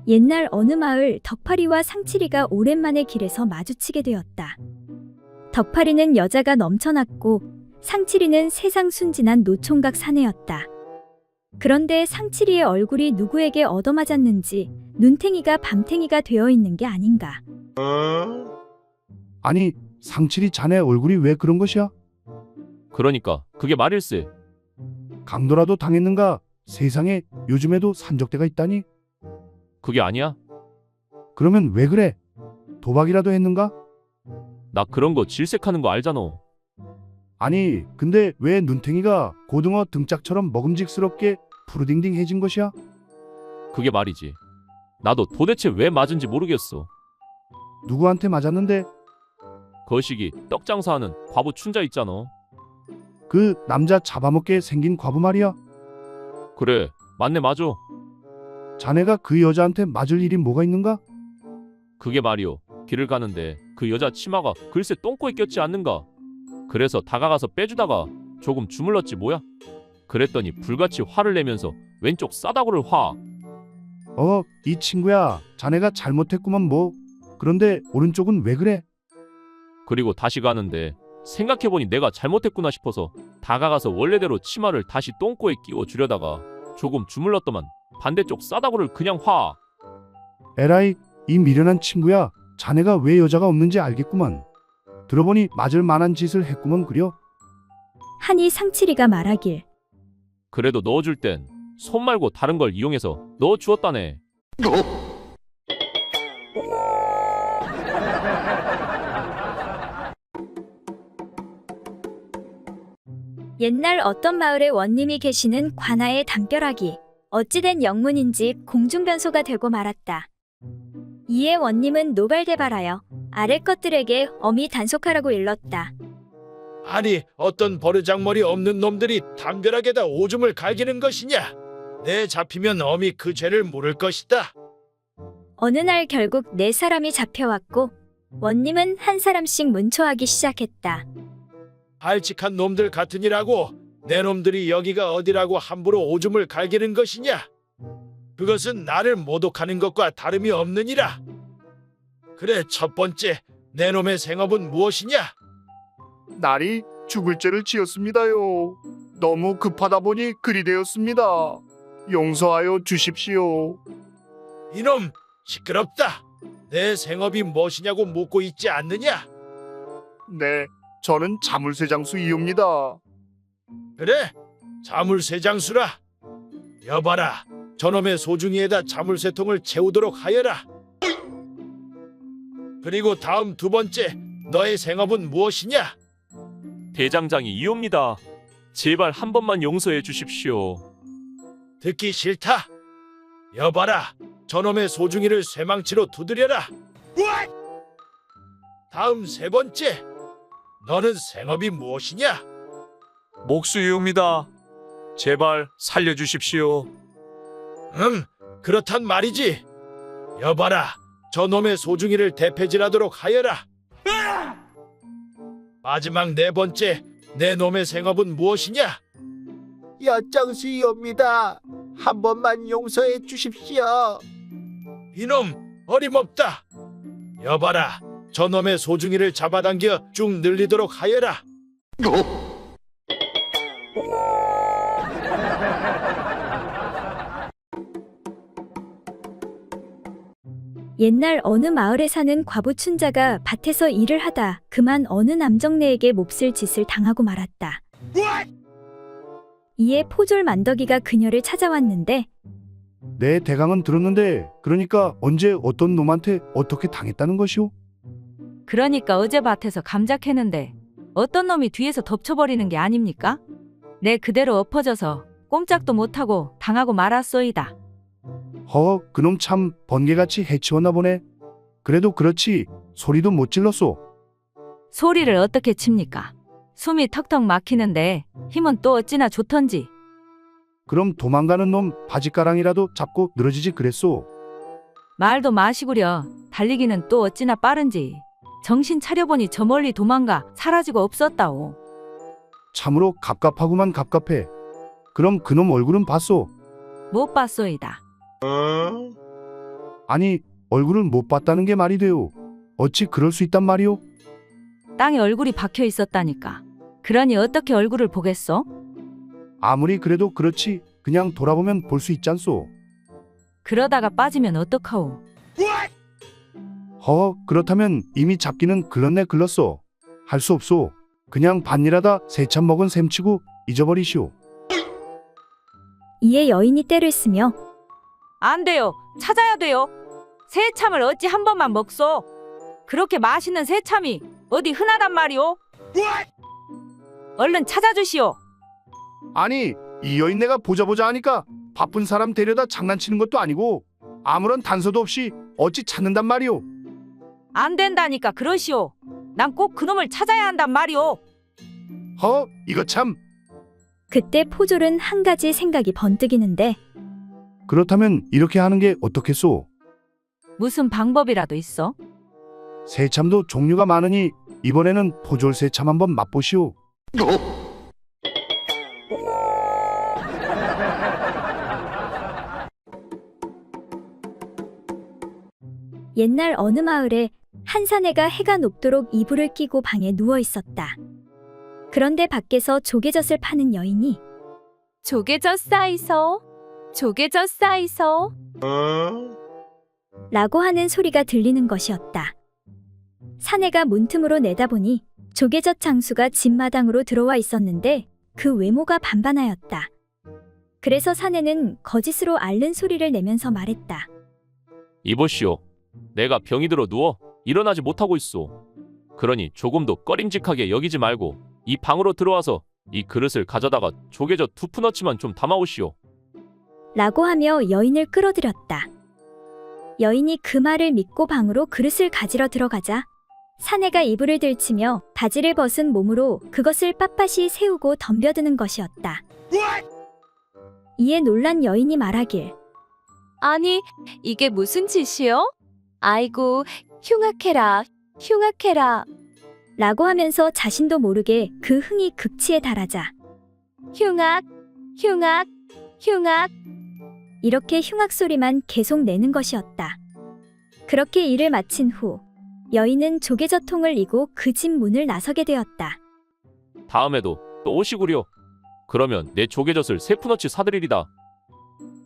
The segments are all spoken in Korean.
옛날 어느 마을 덕파리와 상칠이가 오랜만에 길에서 마주치게 되었다. 덕파리는 여자가 넘쳐났고 상칠이는 세상 순진한 노총각 사내였다. 그런데 상칠이의 얼굴이 누구에게 얻어맞았는지 눈탱이가 밤탱이가 되어 있는 게 아닌가. 아니, 상칠이 자네 얼굴이 왜 그런 것이야? 그러니까 그게 말일세. 강도라도 당했는가? 세상에 요즘에도 산적대가 있다니? 그게 아니야? 그러면 왜 그래? 도박이라도 했는가? 나 그런 거 질색하는 거 알잖아. 아니, 근데 왜 눈탱이가 고등어 등짝처럼 먹음직스럽게 푸르딩딩해진 것이야? 그게 말이지. 나도 도대체 왜 맞은지 모르겠어. 누구한테 맞았는데? 거시기 떡 장사하는 과부 춘자 있잖아. 그 남자 잡아먹게 생긴 과부 말이야. 그래, 맞네 맞아. 자네가 그 여자한테 맞을 일이 뭐가 있는가? 그게 말이오. 길을 가는데 그 여자 치마가 글쎄 똥꼬에 꼈지 않는가. 그래서 다가가서 빼주다가 조금 주물렀지 뭐야. 그랬더니 불같이 화를 내면서 왼쪽 싸다구를 화. 이 친구야, 자네가 잘못했구만 뭐. 그런데 오른쪽은 왜 그래? 그리고 다시 가는데 생각해보니 내가 잘못했구나 싶어서 다가가서 원래대로 치마를 다시 똥꼬에 끼워 주려다가 조금 주물렀더만 반대쪽 싸다구를 그냥 화. 에라이, 이 미련한 친구야. 자네가 왜 여자가 없는지 알겠구만. 들어보니 맞을 만한 짓을 했구먼 그려. 하니 상칠이가 말하길. 그래도 넣어줄 땐 손 말고 다른 걸 이용해서 넣어주었다네. 옛날 어떤 마을에 원님이 계시는 관아의 담벼락이 어찌된 영문인지 공중변소가 되고 말았다. 이에 원님은 노발대발하여 아래 것들에게 엄히 단속하라고 일렀다. 아니 어떤 버르장머리 없는 놈들이 담벼락에다 오줌을 갈기는 것이냐? 내 잡히면 엄히 그 죄를 물을 것이다. 어느 날 결국 4사람이 잡혀왔고 원님은 한 사람씩 문초하기 시작했다. 발칙한 놈들 같으니라고 내 놈들이 여기가 어디라고 함부로 오줌을 갈기는 것이냐? 그것은 나를 모독하는 것과 다름이 없느니라. 그래, 첫 번째, 내 놈의 생업은 무엇이냐? 날이 죽을 죄를 지었습니다요. 너무 급하다 보니 그리 되었습니다. 용서하여 주십시오. 이놈, 시끄럽다. 내 생업이 무엇이냐고 묻고 있지 않느냐? 네, 저는 자물쇠장수이옵니다. 그래, 자물쇠장수라. 여봐라, 저놈의 소중이에다 자물쇠통을 채우도록 하여라. 그리고 다음 두 번째, 너의 생업은 무엇이냐? 대장장이 이옵니다. 제발 한 번만 용서해 주십시오. 듣기 싫다. 여봐라, 저놈의 소중이를 쇠망치로 두드려라. 다음 세 번째, 너는 생업이 무엇이냐? 목수이옵니다. 제발 살려주십시오. 그렇단 말이지. 여봐라, 저놈의 소중이를 대패질하도록 하여라. 마지막 네 번째, 내 놈의 생업은 무엇이냐? 엿장수이옵니다. 한 번만 용서해 주십시오. 이놈, 어림없다. 여봐라, 저놈의 소중이를 잡아당겨 쭉 늘리도록 하여라. 옛날 어느 마을에 사는 과부 춘자가 밭에서 일을 하다 그만 어느 남정네에게 몹쓸 짓을 당하고 말았다. 이에 포졸 만덕이가 그녀를 찾아왔는데 내 대강은 들었는데 그러니까 언제 어떤 놈한테 어떻게 당했다는 것이오? 그러니까 어제 밭에서 감자 캐는데 어떤 놈이 뒤에서 덮쳐버리는 게 아닙니까? 내 그대로 엎어져서 꼼짝도 못하고 당하고 말았소이다. 그놈 참 번개같이 해치웠나 보네. 그래도 그렇지 소리도 못 질렀소. 소리를 어떻게 칩니까? 숨이 턱턱 막히는데 힘은 또 어찌나 좋던지. 그럼 도망가는 놈 바지가랑이라도 잡고 늘어지지 그랬소. 말도 마시구려. 달리기는 또 어찌나 빠른지. 정신 차려보니 저 멀리 도망가 사라지고 없었다오. 참으로 갑갑하구만 갑갑해. 그럼 그놈 얼굴은 봤소? 못 봤소이다. 아니, 얼굴을 못 봤다는 게 말이 돼요. 어찌 그럴 수 있단 말이오? 땅에 얼굴이 박혀 있었다니까. 그러니 어떻게 얼굴을 보겠소? 아무리 그래도 그렇지. 그냥 돌아보면 볼 수 있잖소. 그러다가 빠지면 어떡하오? 그렇다면 이미 잡기는 글렀네 글렀소. 할 수 없소. 그냥 반일하다 새참 먹은 셈치고 잊어버리시오. 이에 여인이 떼를 쓰며 안 돼요. 찾아야 돼요. 새참을 어찌 한 번만 먹소? 그렇게 맛있는 새참이 어디 흔하단 말이오? 얼른 찾아주시오. 아니, 이 여인 내가 보자 하니까 바쁜 사람 데려다 장난치는 것도 아니고 아무런 단서도 없이 어찌 찾는단 말이오. 안 된다니까 그러시오. 난 꼭 그놈을 찾아야 한단 말이오. 이거 참. 그때 포졸은 한 가지 생각이 번뜩이는데 그렇다면 이렇게 하는 게 어떻겠소? 무슨 방법이라도 있어? 새참도 종류가 많으니 이번에는 포졸 새참 한번 맛보시오. 옛날 어느 마을에 한 사내가 해가 높도록 이불을 끼고 방에 누워 있었다. 그런데 밖에서 조개젓을 파는 여인이 조개젓 싸이소. 조개젓 싸이소. 라고 하는 소리가 들리는 것이었다. 사내가 문틈으로 내다보니 조개젓 장수가 집마당으로 들어와 있었는데 그 외모가 반반하였다. 그래서 사내는 거짓으로 앓는 소리를 내면서 말했다. 이보시오. 내가 병이 들어 누워 일어나지 못하고 있소. 그러니 조금도 꺼림직하게 여기지 말고 이 방으로 들어와서 이 그릇을 가져다가 조개젓 2푼어치만 좀 담아오시오. 라고 하며 여인을 끌어들였다. 여인이 그 말을 믿고 방으로 그릇을 가지러 들어가자 사내가 이불을 들치며 바지를 벗은 몸으로 그것을 빳빳이 세우고 덤벼드는 것이었다. 이에 놀란 여인이 말하길 아니, 이게 무슨 짓이요? 아이고, 흉악해라. 흉악해라. 라고 하면서 자신도 모르게 그 흥이 극치에 달하자 흉악. 흉악. 흉악. 이렇게 흉악 소리만 계속 내는 것이었다. 그렇게 일을 마친 후 여인은 조개젓통을 이고 그 집 문을 나서게 되었다. 다음에도 또 오시구려. 그러면 내 조개젓을 3푼어치 사드리리다.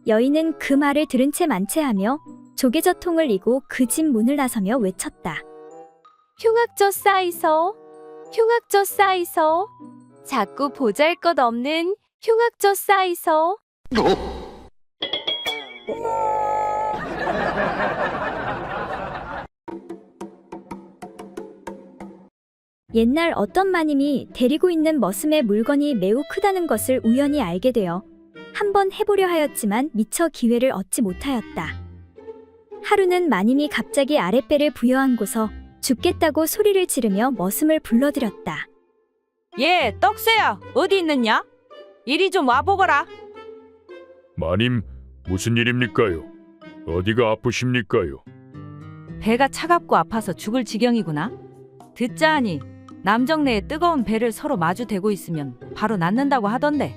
여인은 그 말을 들은 채 만체하며 조개젓통을 이고 그 집 문을 나서며 외쳤다. 흉악젓 싸이소. 흉악젓 싸이소. 자꾸 보잘것없는 흉악젓 싸이소. 옛날 어떤 마님이 데리고 있는 머슴의 물건이 매우 크다는 것을 우연히 알게 되어 한번 해보려 하였지만 미처 기회를 얻지 못하였다. 하루는 마님이 갑자기 아랫배를 부여안고서 죽겠다고 소리를 지르며 머슴을 불러들였다. 예, 떡새야. 어디 있느냐? 이리 좀 와보거라. 마님, 무슨 일입니까요? 어디가 아프십니까요? 배가 차갑고 아파서 죽을 지경이구나. 듣자 하니 남정네에 뜨거운 배를 서로 마주 대고 있으면 바로 낫는다고 하던데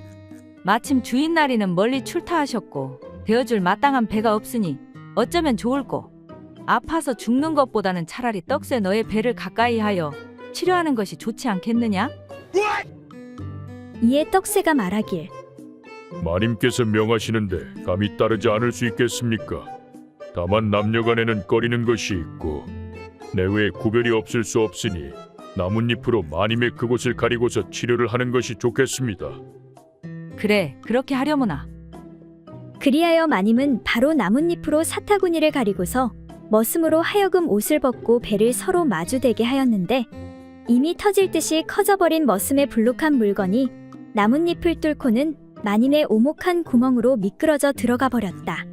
마침 주인날이는 멀리 출타하셨고 대어줄 마땅한 배가 없으니 어쩌면 좋을꼬. 아파서 죽는 것보다는 차라리 떡새 너의 배를 가까이 하여 치료하는 것이 좋지 않겠느냐? 이에 떡새가 말하길 마님께서 명하시는데 감히 따르지 않을 수 있겠습니까? 다만 남녀간에는 꺼리는 것이 있고 내외에 구별이 없을 수 없으니 나뭇잎으로 마님의 그곳을 가리고서 치료를 하는 것이 좋겠습니다. 그래, 그렇게 하려무나. 그리하여 마님은 바로 나뭇잎으로 사타구니를 가리고서 머슴으로 하여금 옷을 벗고 배를 서로 마주대게 하였는데 이미 터질 듯이 커져버린 머슴의 불룩한 물건이 나뭇잎을 뚫고는 마님의 오목한 구멍으로 미끄러져 들어가 버렸다.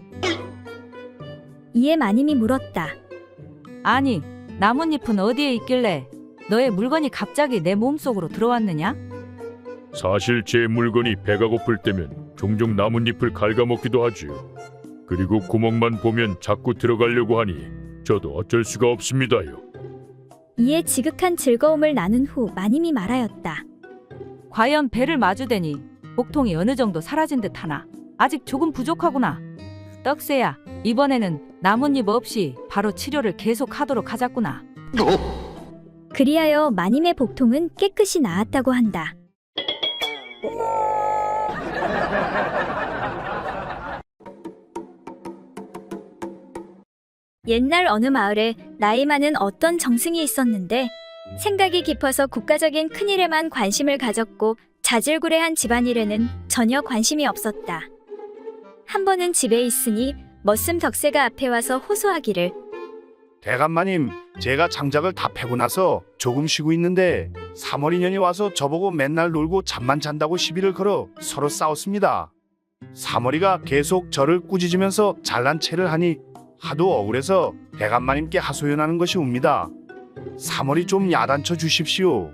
이에 마님이 물었다. 아니, 나뭇잎은 어디에 있길래 너의 물건이 갑자기 내 몸속으로 들어왔느냐? 사실 제 물건이 배가 고플 때면 종종 나뭇잎을 갉아먹기도 하지요. 그리고 구멍만 보면 자꾸 들어가려고 하니 저도 어쩔 수가 없습니다요. 이에 지극한 즐거움을 나눈 후 마님이 말하였다. 과연 배를 마주대니 복통이 어느 정도 사라진 듯하나? 아직 조금 부족하구나. 떡새야, 이번에는 나뭇잎 없이 바로 치료를 계속하도록 하자꾸나. 그리하여 마님의 복통은 깨끗이 나았다고 한다. 옛날 어느 마을에 나이 많은 어떤 정승이 있었는데 생각이 깊어서 국가적인 큰일에만 관심을 가졌고 자질구레한 집안일에는 전혀 관심이 없었다. 한 번은 집에 있으니 머슴 덕새가 앞에 와서 호소하기를 대감마님, 제가 장작을 다 패고 나서 조금 쉬고 있는데 3월 인연이 와서 저보고 맨날 놀고 잠만 잔다고 시비를 걸어 서로 싸웠습니다. 3월이가 계속 저를 꾸짖으면서 잘난 체를 하니 하도 억울해서 대감마님께 하소연하는 것이 옵니다. 3월이 좀 야단쳐 주십시오.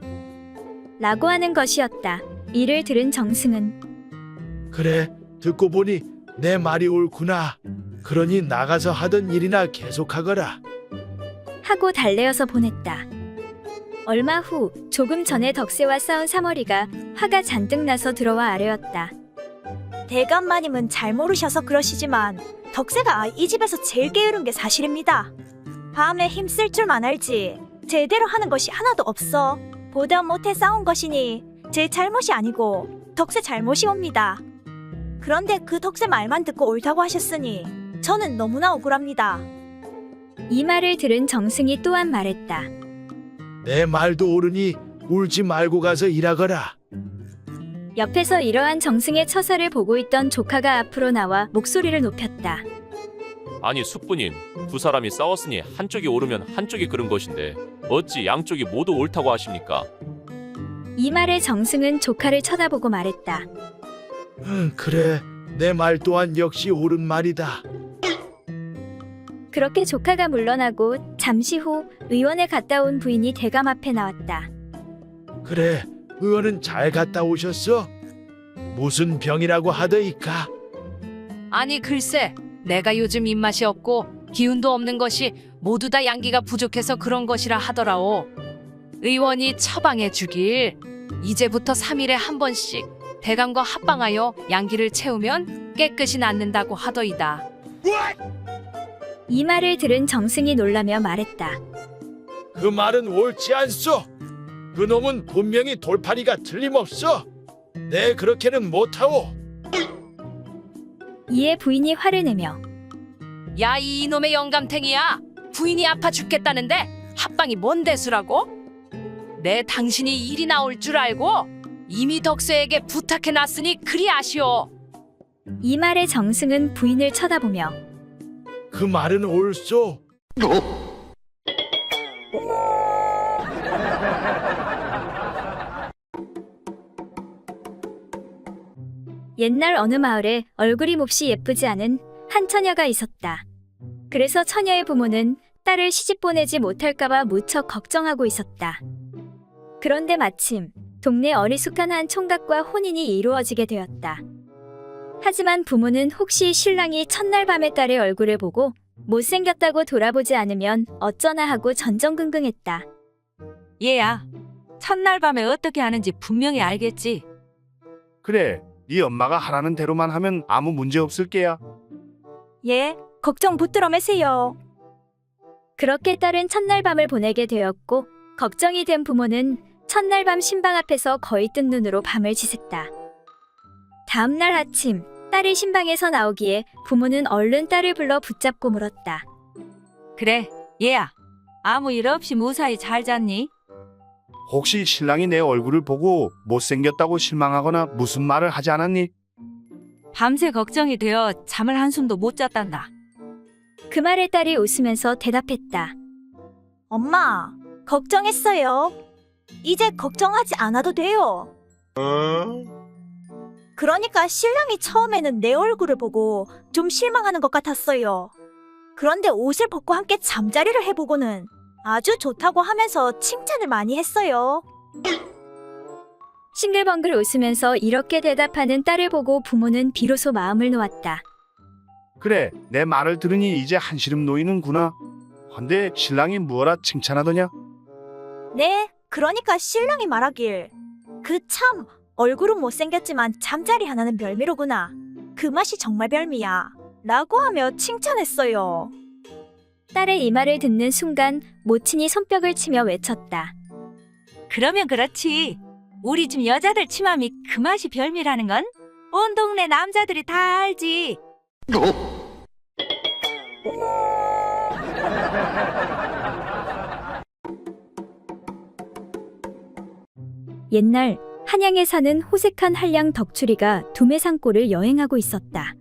라고 하는 것이었다. 이를 들은 정승은 그래, 듣고 보니 내 말이 옳구나. 그러니 나가서 하던 일이나 계속하거라. 하고 달래어서 보냈다. 얼마 후 조금 전에 덕새와 싸운 3월이가 화가 잔뜩 나서 들어와 아뢰었다. 대감마님은 잘 모르셔서 그러시지만 덕새가 이 집에서 제일 게으른 게 사실입니다. 밤에 힘쓸 줄만 알지 제대로 하는 것이 하나도 없어. 보다 못해 싸운 것이니 제 잘못이 아니고 덕새 잘못이옵니다. 그런데 그 덕새 말만 듣고 옳다고 하셨으니 저는 너무나 억울합니다. 이 말을 들은 정승이 또한 말했다. 내 말도 옳으니 울지 말고 가서 일하거라. 옆에서 이러한 정승의 처사를 보고 있던 조카가 앞으로 나와 목소리를 높였다. 아니 숙부님, 두 사람이 싸웠으니 한쪽이 옳으면 한쪽이 그른 것인데 어찌 양쪽이 모두 옳다고 하십니까? 이 말에 정승은 조카를 쳐다보고 말했다. 그래, 내 말 또한 역시 옳은 말이다. 그렇게 조카가 물러나고 잠시 후 의원에 갔다 온 부인이 대감 앞에 나왔다. 그래, 의원은 잘 갔다 오셨어? 무슨 병이라고 하더이까? 아니 글쎄, 내가 요즘 입맛이 없고 기운도 없는 것이 모두 다 양기가 부족해서 그런 것이라 하더라오. 의원이 처방해 주길 이제부터 3일에 한 번씩 대감과 합방하여 양기를 채우면 깨끗이 낫는다고 하더이다. 이 말을 들은 정승이 놀라며 말했다. 그 말은 옳지 않소. 그 놈은 분명히 돌팔이가 틀림없어. 내 그렇게는 못하오. 이에 부인이 화를 내며 야, 이 이놈의 영감탱이야. 부인이 아파 죽겠다는데 합방이 뭔 대수라고? 내 당신이 일이 나올 줄 알고 이미 덕새에게 부탁해 놨으니 그리 아시오. 이 말에 정승은 부인을 쳐다보며 그 말은 옳소. 옛날 어느 마을에 얼굴이 몹시 예쁘지 않은 한 처녀가 있었다. 그래서 처녀의 부모는 딸을 시집 보내지 못할까봐 무척 걱정하고 있었다. 그런데 마침 동네 어리숙한 한 총각과 혼인이 이루어지게 되었다. 하지만 부모는 혹시 신랑이 첫날 밤에 딸의 얼굴을 보고 못생겼다고 돌아보지 않으면 어쩌나 하고 전전긍긍했다. 얘야, 첫날 밤에 어떻게 하는지 분명히 알겠지? 그래, 네 엄마가 하라는 대로만 하면 아무 문제 없을 게야. 예, 걱정 붙들어 매세요. 그렇게 딸은 첫날 밤을 보내게 되었고 걱정이 된 부모는 첫날 밤 신방 앞에서 거의 뜬 눈으로 밤을 지샜다. 다음 날 아침 딸이 신방에서 나오기에 부모는 얼른 딸을 불러 붙잡고 물었다. 그래, 얘야, 아무 일 없이 무사히 잘 잤니? 혹시 신랑이 내 얼굴을 보고 못생겼다고 실망하거나 무슨 말을 하지 않았니? 밤새 걱정이 되어 잠을 한숨도 못 잤단다. 그 말에 딸이 웃으면서 대답했다. 엄마, 걱정했어요. 이제 걱정하지 않아도 돼요. 그러니까 신랑이 처음에는 내 얼굴을 보고 좀 실망하는 것 같았어요. 그런데 옷을 벗고 함께 잠자리를 해보고는 아주 좋다고 하면서 칭찬을 많이 했어요. 싱글벙글 웃으면서 이렇게 대답하는 딸을 보고 부모는 비로소 마음을 놓았다. 그래, 내 말을 들으니 이제 한시름 놓이는구나. 헌데 신랑이 무어라 칭찬하더냐? 네, 그러니까 신랑이 말하길 그 참 얼굴은 못생겼지만 잠자리 하나는 별미로구나. 그 맛이 정말 별미야. 라고 하며 칭찬했어요. 딸의 이 말을 듣는 순간 모친이 손뼉을 치며 외쳤다. 그러면 그렇지. 우리 집 여자들 치마미 그 맛이 별미라는 건 온 동네 남자들이 다 알지. 옛날 한양에 사는 호색한 한량 덕출이가 두매산골을 여행하고 있었다.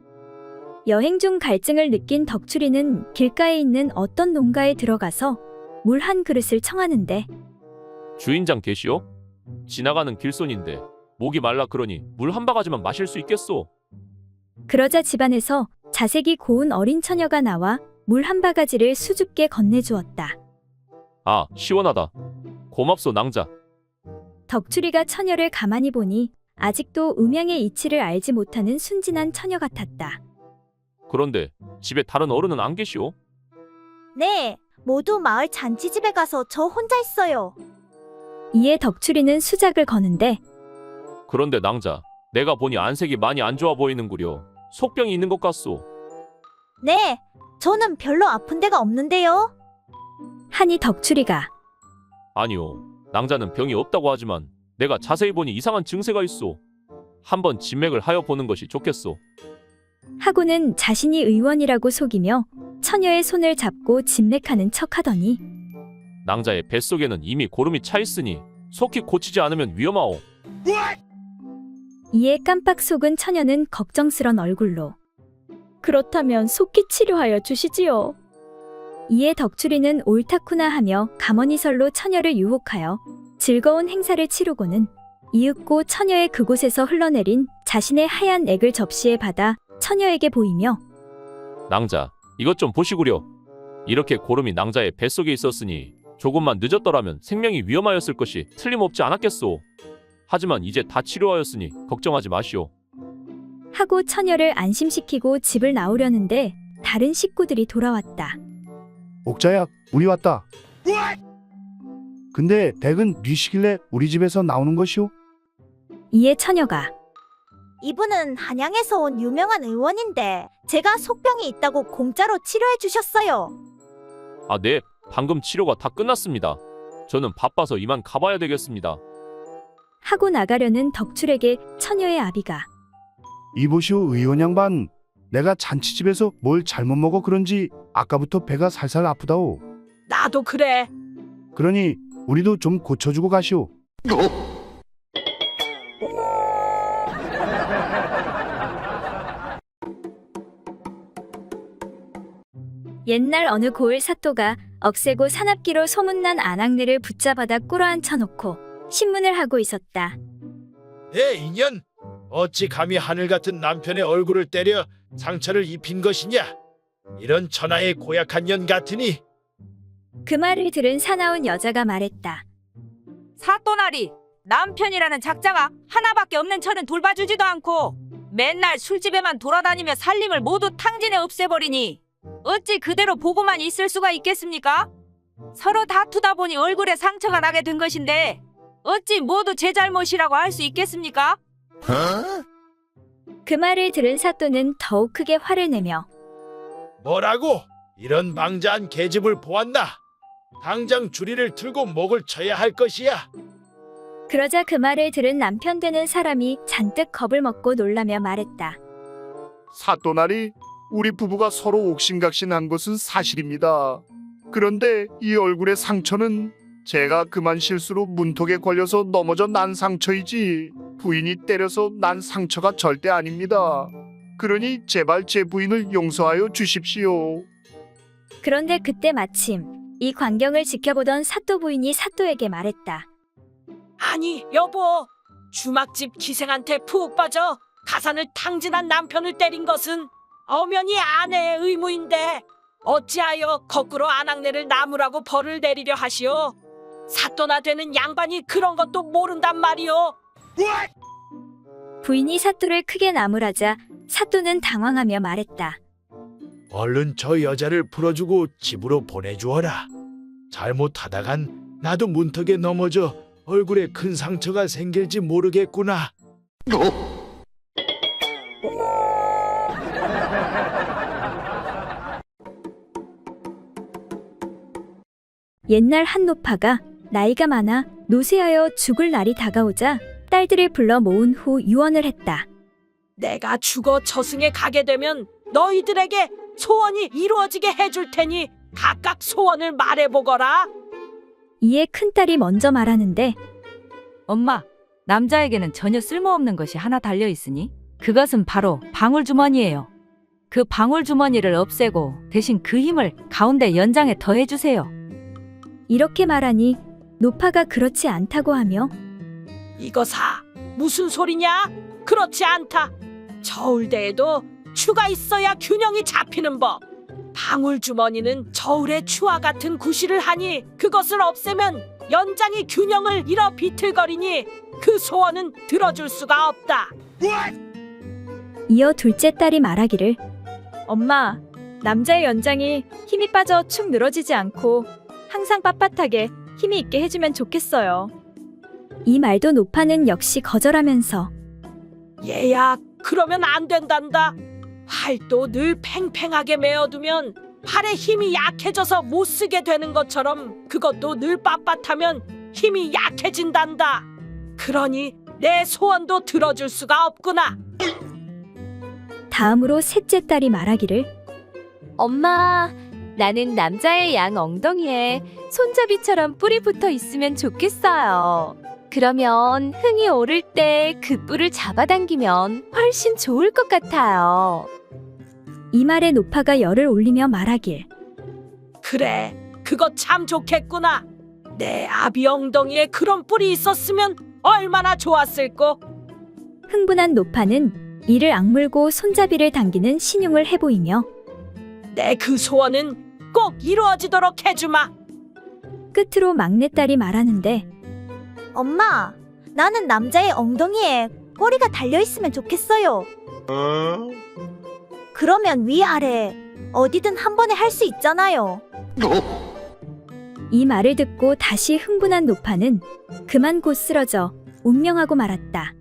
여행 중 갈증을 느낀 덕출이는 길가에 있는 어떤 농가에 들어가서 물 한 그릇을 청하는데 주인장 계시오? 지나가는 길손인데 목이 말라 그러니 물 한 바가지만 마실 수 있겠소? 그러자 집안에서 자색이 고운 어린 처녀가 나와 물 한 바가지를 수줍게 건네주었다. 아, 시원하다. 고맙소 낭자. 덕출이가 처녀를 가만히 보니 아직도 음양의 이치를 알지 못하는 순진한 처녀 같았다. 그런데 집에 다른 어른은 안 계시오? 네, 모두 마을 잔치집에 가서 저 혼자 있어요. 이에 덕출이는 수작을 거는데 그런데 낭자, 내가 보니 안색이 많이 안 좋아 보이는구려. 속병이 있는 것 같소. 네, 저는 별로 아픈 데가 없는데요. 하니 덕출이가 아니요, 낭자는 병이 없다고 하지만 내가 자세히 보니 이상한 증세가 있소. 한번 진맥을 하여 보는 것이 좋겠소. 하고는 자신이 의원이라고 속이며 처녀의 손을 잡고 진맥하는 척하더니 낭자의 뱃속에는 이미 고름이 차 있으니 속히 고치지 않으면 위험하오. 이에 깜빡 속은 처녀는 걱정스런 얼굴로 그렇다면 속히 치료하여 주시지요. 이에 덕출이는 옳다구나 하며 가머니설로 처녀를 유혹하여 즐거운 행사를 치르고는 이윽고 처녀의 그곳에서 흘러내린 자신의 하얀 액을 접시에 받아 처녀에게 보이며 낭자, 이것 좀 보시구려. 이렇게 고름이 낭자의 뱃속에 있었으니 조금만 늦었더라면 생명이 위험하였을 것이 틀림없지 않았겠소. 하지만 이제 다 치료하였으니 걱정하지 마시오. 하고 처녀를 안심시키고 집을 나오려는데 다른 식구들이 돌아왔다. 옥자야, 우리 왔다. 근데 댁은 뉘시길래 우리 집에서 나오는 것이오? 이에 처녀가 이분은 한양에서 온 유명한 의원인데 제가 속병이 있다고 공짜로 치료해 주셨어요. 아, 네. 방금 치료가 다 끝났습니다. 저는 바빠서 이만 가봐야 되겠습니다. 하고 나가려는 덕출에게 처녀의 아비가 이보시오 의원 양반, 내가 잔치집에서 뭘 잘못 먹어 그런지 아까부터 배가 살살 아프다오. 나도 그래. 그러니 우리도 좀 고쳐주고 가시오. 옛날 어느 고을 사또가 억세고 사납기로 소문난 아낙네를 붙잡아다 꿇어앉혀놓고 신문을 하고 있었다. 내 인연, 어찌 감히 하늘 같은 남편의 얼굴을 때려 상처를 입힌 것이냐? 이런 천하의 고약한 년 같으니. 그 말을 들은 사나운 여자가 말했다. 사또나리, 남편이라는 작자가 하나밖에 없는 저는 돌봐주지도 않고 맨날 술집에만 돌아다니며 살림을 모두 탕진해 없애버리니 어찌 그대로 보고만 있을 수가 있겠습니까? 서로 다투다 보니 얼굴에 상처가 나게 된 것인데 어찌 모두 제 잘못이라고 할 수 있겠습니까? 그 말을 들은 사또는 더욱 크게 화를 내며 뭐라고? 이런 방자한 계집을 보았나? 당장 주리를 틀고 목을 쳐야 할 것이야. 그러자 그 말을 들은 남편 되는 사람이 잔뜩 겁을 먹고 놀라며 말했다. 사또나리, 우리 부부가 서로 옥신각신한 것은 사실입니다. 그런데 이 얼굴의 상처는 제가 그만 실수로 문턱에 걸려서 넘어져 난 상처이지 부인이 때려서 난 상처가 절대 아닙니다. 그러니 제발 제 부인을 용서하여 주십시오. 그런데 그때 마침 이 광경을 지켜보던 사또 부인이 사또에게 말했다. 아니 여보, 주막집 기생한테 푹 빠져 가산을 탕진한 남편을 때린 것은 엄연히 아내의 의무인데 어찌하여 거꾸로 아낙네를 나무라고 벌을 내리려 하시오? 사또나 되는 양반이 그런 것도 모른단 말이오. 부인이 사또를 크게 나무라자 사또는 당황하며 말했다. 얼른 저 여자를 풀어주고 집으로 보내주어라. 잘못하다간 나도 문턱에 넘어져 얼굴에 큰 상처가 생길지 모르겠구나. 옛날 한 노파가 나이가 많아 노쇠하여 죽을 날이 다가오자 딸들을 불러 모은 후 유언을 했다. 내가 죽어 저승에 가게 되면 너희들에게 소원이 이루어지게 해줄 테니 각각 소원을 말해보거라. 이에 큰딸이 먼저 말하는데 엄마, 남자에게는 전혀 쓸모없는 것이 하나 달려 있으니 그것은 바로 방울주머니예요. 그 방울주머니를 없애고 대신 그 힘을 가운데 연장에 더해주세요. 이렇게 말하니 노파가 그렇지 않다고 하며 이거사 무슨 소리냐? 그렇지 않다. 저울대에도 추가 있어야 균형이 잡히는 법. 방울주머니는 저울의 추와 같은 구실을 하니 그것을 없애면 연장이 균형을 잃어 비틀거리니 그 소원은 들어줄 수가 없다. 이어 둘째 딸이 말하기를 엄마, 남자의 연장이 힘이 빠져 축 늘어지지 않고 항상 빳빳하게 힘이 있게 해주면 좋겠어요. 이 말도 노파는 역시 거절하면서 얘야, 그러면 안 된단다. 활도 늘 팽팽하게 메어두면 팔의 힘이 약해져서 못 쓰게 되는 것처럼 그것도 늘 빳빳하면 힘이 약해진단다. 그러니 내 소원도 들어줄 수가 없구나. 다음으로 셋째 딸이 말하기를 엄마, 나는 남자의 양 엉덩이에 손잡이처럼 뿔이 붙어 있으면 좋겠어요. 그러면 흥이 오를 때 그 뿔을 잡아당기면 훨씬 좋을 것 같아요. 이 말에 노파가 열을 올리며 말하길 그래, 그거 참 좋겠구나. 내 아비 엉덩이에 그런 뿔이 있었으면 얼마나 좋았을꼬. 흥분한 노파는 이를 악물고 손잡이를 당기는 신용을 해보이며 내 그 소원은 꼭 이루어지도록 해주마. 끝으로 막내딸이 말하는데 엄마, 나는 남자의 엉덩이에 꼬리가 달려있으면 좋겠어요. 그러면 위아래 어디든 한 번에 할 수 있잖아요. 이 말을 듣고 다시 흥분한 노파는 그만 곧 쓰러져 운명하고 말았다.